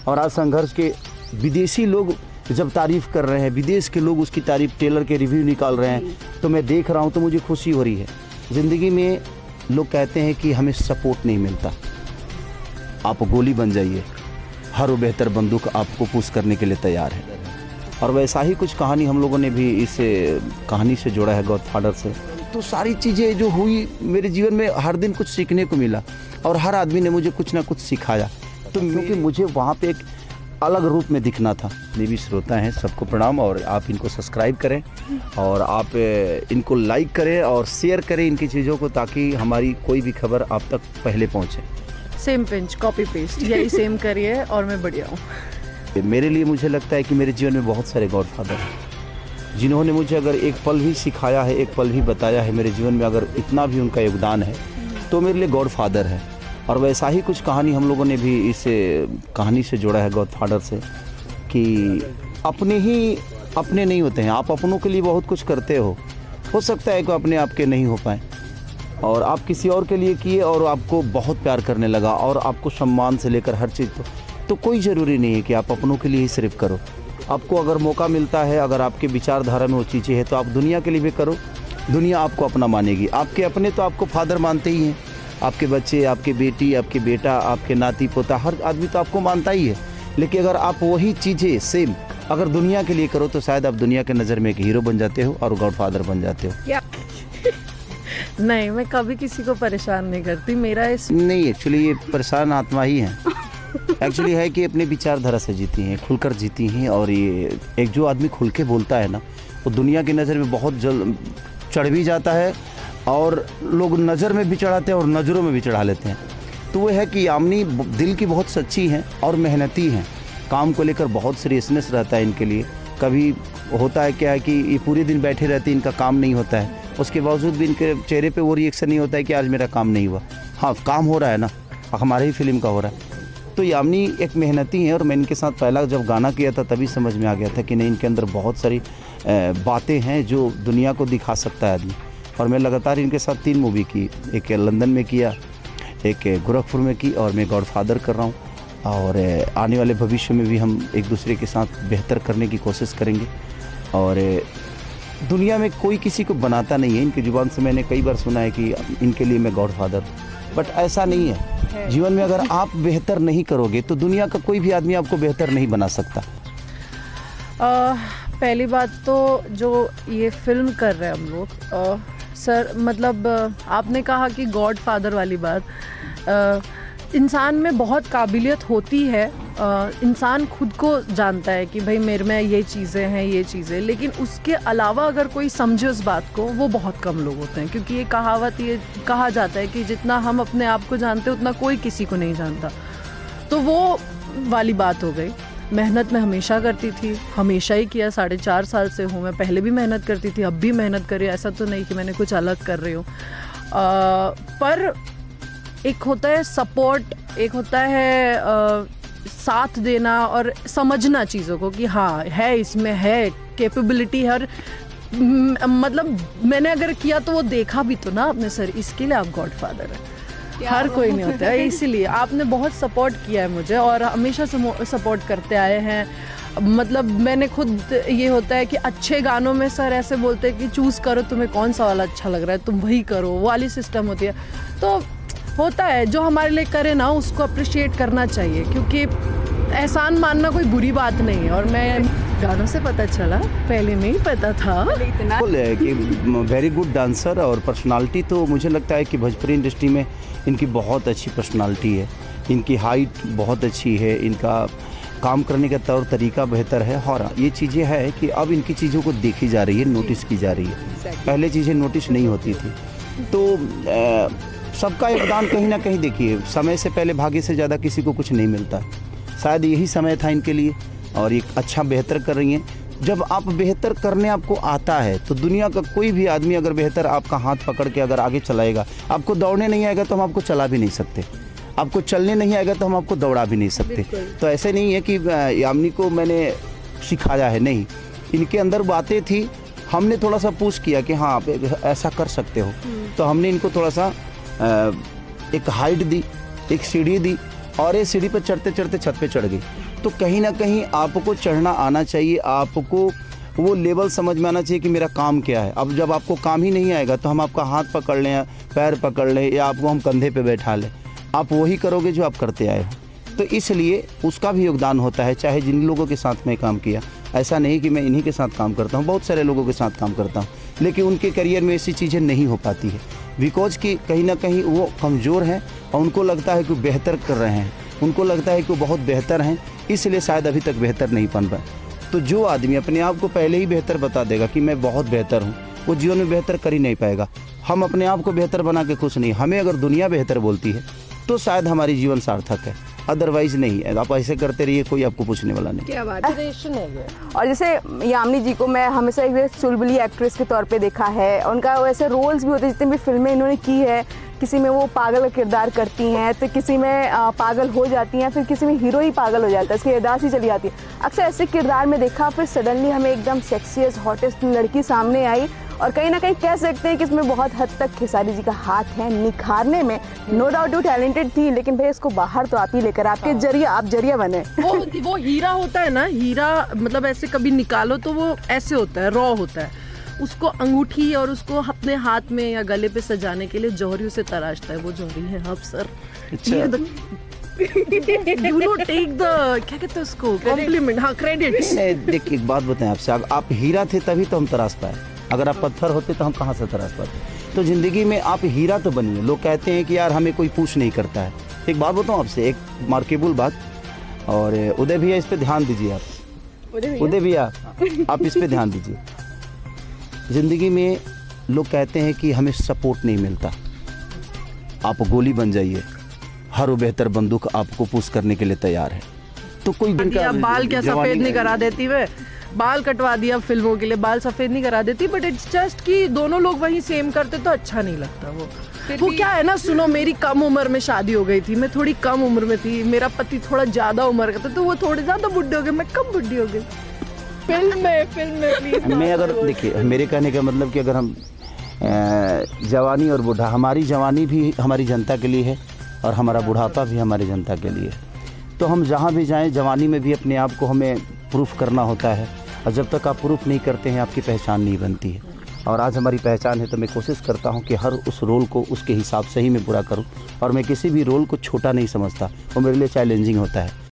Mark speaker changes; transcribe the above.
Speaker 1: और आज संघर्ष के विदेशी लोग जब तारीफ़ कर रहे हैं, विदेश के लोग उसकी तारीफ़, टेलर के रिव्यू निकाल रहे हैं, तो मैं देख रहा हूँ तो मुझे खुशी हो रही है। ज़िंदगी में लोग कहते हैं कि हमें सपोर्ट नहीं मिलता, आप गोली बन जाइए, हर वो बेहतर बंदूक आपको पुश करने के लिए तैयार है। और वैसा ही कुछ कहानी हम लोगों ने भी इस कहानी से जोड़ा है, गॉडफादर से। तो सारी चीज़ें जो हुई मेरे जीवन में, हर दिन कुछ सीखने को मिला और हर आदमी ने मुझे कुछ ना कुछ सिखाया। तो क्योंकि मुझे वहाँ पे एक अलग रूप में दिखना था। ये भी श्रोता हैं, सबको प्रणाम, और आप इनको सब्सक्राइब करें और आप इनको लाइक करें और शेयर करें इनकी चीज़ों को, ताकि हमारी कोई भी खबर आप तक पहले पहुँचे।
Speaker 2: सेम पिंच कॉपी पेस्ट, यही सेम करिए और मैं बढ़िया हूँ।
Speaker 1: मेरे लिए मुझे लगता है कि मेरे जीवन में बहुत सारे गॉडफादर हैं, जिन्होंने मुझे अगर एक पल भी सिखाया है, एक पल भी बताया है मेरे जीवन में, अगर इतना भी उनका योगदान है तो मेरे लिए गॉडफादर है। और वैसा ही कुछ कहानी हम लोगों ने भी इस कहानी से जोड़ा है, गॉडफादर से, कि अपने नहीं होते हैं। आप अपनों के लिए बहुत कुछ करते हो सकता है कि अपने आप के नहीं हो पाए, और आप किसी और के लिए किए और आपको बहुत प्यार करने लगा और आपको सम्मान से लेकर हर चीज़। तो कोई ज़रूरी नहीं है कि आप अपनों के लिए ही सिर्फ करो। आपको अगर मौका मिलता है, अगर आपके विचारधारा में वो चीज़ें हैं, तो आप दुनिया के लिए भी करो, दुनिया आपको अपना मानेगी। आपके अपने तो आपको फादर मानते ही हैं, आपके बच्चे, आपके बेटी, आपके बेटा, आपके नाती पोता, हर आदमी तो आपको मानता ही है। लेकिन अगर आप वही चीज़ें सेम अगर दुनिया के लिए करो, तो शायद आप दुनिया के नज़र में एक हीरो बन जाते हो और गॉडफादर बन जाते हो।
Speaker 2: नहीं, मैं कभी किसी को परेशान नहीं करती। मेरा
Speaker 1: नहीं, एक्चुअली ये परेशान आत्मा ही है। एक्चुअली है कि अपने विचारधारा से जीती हैं, खुलकर जीती हैं। और ये एक जो आदमी खुल के बोलता है ना, वो दुनिया की नज़र में बहुत जल्द चढ़ भी जाता है, और लोग नज़र में भी चढ़ाते हैं और नज़रों में भी चढ़ा लेते हैं। तो वो है कि यामिनी दिल की बहुत सच्ची हैं और मेहनती हैं। काम को लेकर बहुत सीरियसनेस रहता है इनके लिए। कभी होता है क्या है कि ये पूरे दिन बैठे रहते हैं, इनका काम नहीं होता है, उसके बावजूद भी इनके चेहरे पे वो रिएक्शन नहीं होता है कि आज मेरा काम नहीं हुआ। हाँ, काम हो रहा है ना, हमारे ही फिल्म का हो रहा है। तो यामिनी एक मेहनती है, और मैं इनके साथ पहला जब गाना किया था तभी समझ में आ गया था कि नहीं, इनके अंदर बहुत सारी बातें हैं जो दुनिया को दिखा सकता है आदमी। और मैं लगातार इनके साथ 3 मूवी की, एक लंदन में किया, एक गोरखपुर में की, और मैं गॉडफादर कर रहा हूँ। और आने वाले भविष्य में भी हम एक दूसरे के साथ बेहतर करने की कोशिश करेंगे। और दुनिया में कोई किसी को बनाता नहीं है। इनकी ज़ुबान से मैंने कई बार सुना है कि इनके लिए मैं गॉडफादर, बट ऐसा नहीं है। जीवन में अगर आप बेहतर नहीं करोगे तो दुनिया का कोई भी आदमी आपको बेहतर नहीं बना सकता।
Speaker 2: पहली बात तो जो ये फिल्म कर रहे हैं हम लोग, सर, मतलब आपने कहा कि गॉडफादर वाली बात, इंसान में बहुत काबिलियत होती है। इंसान खुद को जानता है कि भाई मेरे में ये चीज़ें हैं, ये चीज़ें, लेकिन उसके अलावा अगर कोई समझे उस बात को, वो बहुत कम लोग होते हैं। क्योंकि ये कहावत, ये कहा जाता है कि जितना हम अपने आप को जानते हैं उतना कोई किसी को नहीं जानता। तो वो वाली बात हो गई। मेहनत मैं हमेशा करती थी, हमेशा ही किया, 4.5 साल से हूँ मैं। पहले भी मेहनत करती थी, अब भी मेहनत कर रही हूँ। ऐसा तो नहीं कि मैंने कुछ अलग कर रही हूँ। पर एक होता है सपोर्ट, एक होता है साथ देना और समझना चीज़ों को कि हाँ है, इसमें है कैपेबिलिटी है। और मतलब मैंने अगर किया तो वो देखा भी तो ना आपने, सर, इसके लिए आप गॉडफादर हैं। हर कोई नहीं होता है, इसीलिए आपने बहुत सपोर्ट किया है मुझे और हमेशा सपोर्ट करते आए हैं। मतलब मैंने खुद, ये होता है कि अच्छे गानों में सर ऐसे बोलते हैं कि चूज़ करो तुम्हें कौन सा वाला अच्छा लग रहा है, तुम वही करो, वो वाली सिस्टम होती है। तो होता है, जो हमारे लिए करे ना उसको अप्रिशिएट करना चाहिए, क्योंकि एहसान मानना कोई बुरी बात नहीं है। और मैं गानों से पता चला, पहले नहीं पता था।
Speaker 1: कि वेरी गुड डांसर और पर्सनालिटी, तो मुझे लगता है कि भोजपुरी इंडस्ट्री में इनकी बहुत अच्छी पर्सनालिटी है, इनकी हाइट बहुत अच्छी है, इनका काम करने का तौर तरीका बेहतर है। और ये चीज़ें हैं कि अब इनकी चीज़ों को देखी जा रही है, नोटिस की जा रही है। पहले चीज़ें नोटिस नहीं होती थी। तो सबका योगदान कहीं ना कहीं, देखिए, समय से पहले भाग्य से ज़्यादा किसी को कुछ नहीं मिलता। शायद यही समय था इनके लिए, और ये अच्छा बेहतर कर रही हैं। जब आप बेहतर करने आपको आता है तो दुनिया का कोई भी आदमी अगर बेहतर आपका हाथ पकड़ के अगर आगे चलाएगा, आपको दौड़ने नहीं आएगा तो हम आपको चला भी नहीं सकते, आपको चलने नहीं आएगा तो हम आपको दौड़ा भी नहीं सकते। तो ऐसे नहीं है कि यामिनी को मैंने सिखाया है, नहीं, इनके अंदर बातें थी, हमने थोड़ा सा पुश किया कि हाँ आप ऐसा कर सकते हो। तो हमने इनको थोड़ा सा एक हाइट दी, एक सीढ़ी दी, और ये सीढ़ी पर चढ़ते चढ़ते छत पे चढ़ गई। तो कहीं ना कहीं आपको चढ़ना आना चाहिए, आपको वो लेवल समझ में आना चाहिए कि मेरा काम क्या है। अब जब आपको काम ही नहीं आएगा तो हम आपका हाथ पकड़ लें या पैर पकड़ लें या आपको हम कंधे पे बैठा लें, आप वही करोगे जो आप करते आए हो। तो इसलिए उसका भी योगदान होता है। चाहे जिन लोगों के साथ मैं काम किया, ऐसा नहीं कि मैं इन्हीं के साथ काम करता हूँ, बहुत सारे लोगों के साथ काम करता हूँ, लेकिन उनके करियर में ऐसी चीज़ें नहीं हो पाती है बिकॉज कि कहीं ना कहीं वो कमज़ोर हैं और उनको लगता है कि बेहतर कर रहे हैं, उनको लगता है कि वो बहुत बेहतर हैं, इसलिए शायद अभी तक बेहतर नहीं बन पाए। तो जो आदमी अपने आप को पहले ही बेहतर बता देगा कि मैं बहुत बेहतर हूँ, वो जीवन में बेहतर कर ही नहीं पाएगा। हम अपने आप को बेहतर बना के खुश नहीं, हमें अगर दुनिया बेहतर बोलती है तो शायद हमारी जीवन सार्थक है, अदरवाइज नहीं है। आप ऐसे करते रहिए, कोई आपको पूछने वाला नहीं।
Speaker 2: क्या बात है ये।
Speaker 3: और जैसे यामिनी जी को मैं हमेशा एक चुलबुली एक्ट्रेस के तौर पे देखा है, उनका वैसे रोल्स भी होते हैं, जितने भी फिल्में इन्होंने की है, किसी में वो पागल का किरदार करती हैं, तो किसी में पागल हो जाती हैं, फिर किसी में हीरो ही पागल हो जाता है, इसकी अदास ही चली जाती है। अक्सर ऐसे किरदार में देखा, फिर सडनली हमें एकदम सेक्सीएस्ट हॉटेस्ट लड़की सामने आई, और कहीं ना कहीं कह सकते हैं कि इसमें बहुत हद तक खेसारी जी का हाथ है निखारने में। नो डाउट वो टैलेंटेड थी, लेकिन भाई इसको बाहर तो आप ही लेकर, आपके जरिए आप जरिया बने।
Speaker 2: वो हीरा होता है ना, हीरा मतलब ऐसे कभी निकालो तो वो ऐसे होता है, रॉ होता है। उसको अंगूठी और उसको अपने हाथ में या गले पे सजाने के लिए जौहरी उसे तराशता है। वो जौहरी है आप sir. You know, take the क्या कहते हैं उसको, कॉम्प्लीमेंट, हाँ क्रेडिट।
Speaker 1: देखिए एक बात बताएं आपसे, आप हीरा थे तभी तो हम तराश पाए, अगर आप पत्थर होते तो हम कहाँ से तराश पाते। तो ज़िंदगी में आप हीरा तो बनिए। लोग कहते हैं कि यार हमें कोई पूछ नहीं करता है। एक बात बताऊँ आपसे, एक मार्केबल बात, और उदय भैया इस पे ध्यान दीजिए आप, उदय भैया आप इस पे ध्यान दीजिए। ज़िंदगी में लोग कहते हैं कि हमें सपोर्ट नहीं मिलता, आप गोली बन जाइए, हर वो बेहतर बंदूक आपको पुश करने के लिए तैयार है। तो कोई
Speaker 2: बाल क्या सफ़ेद नहीं करा देती वे, बाल कटवा दिया फिल्मों के लिए, बाल सफ़ेद नहीं करा देती, बट इट्स जस्ट कि दोनों लोग वही सेम करते तो अच्छा नहीं लगता। वो क्या है ना, सुनो मेरी कम उम्र में शादी हो गई थी, मैं थोड़ी कम उम्र में थी, मेरा पति थोड़ा ज़्यादा उम्र का था, तो वो थोड़े ज़्यादा बुढ़े हो गए, मैं कम बुढ़ी हो गई। फिल्म में प्लीज।
Speaker 1: मैं अगर देखिए, मेरे कहने का मतलब कि अगर हम जवानी और बूढ़ा, हमारी जवानी भी हमारी जनता के लिए है और हमारा बुढ़ापा भी हमारी जनता के लिए, तो हम जहाँ भी जाएं जवानी में भी अपने आप को हमें प्रूफ करना होता है, और जब तक आप प्रूफ नहीं करते हैं आपकी पहचान नहीं बनती है। और आज हमारी पहचान है, तो मैं कोशिश करता हूँ कि हर उस रोल को उसके हिसाब से ही मैं पूरा करूँ, और मैं किसी भी रोल को छोटा नहीं समझता, वो मेरे लिए चैलेंजिंग होता है।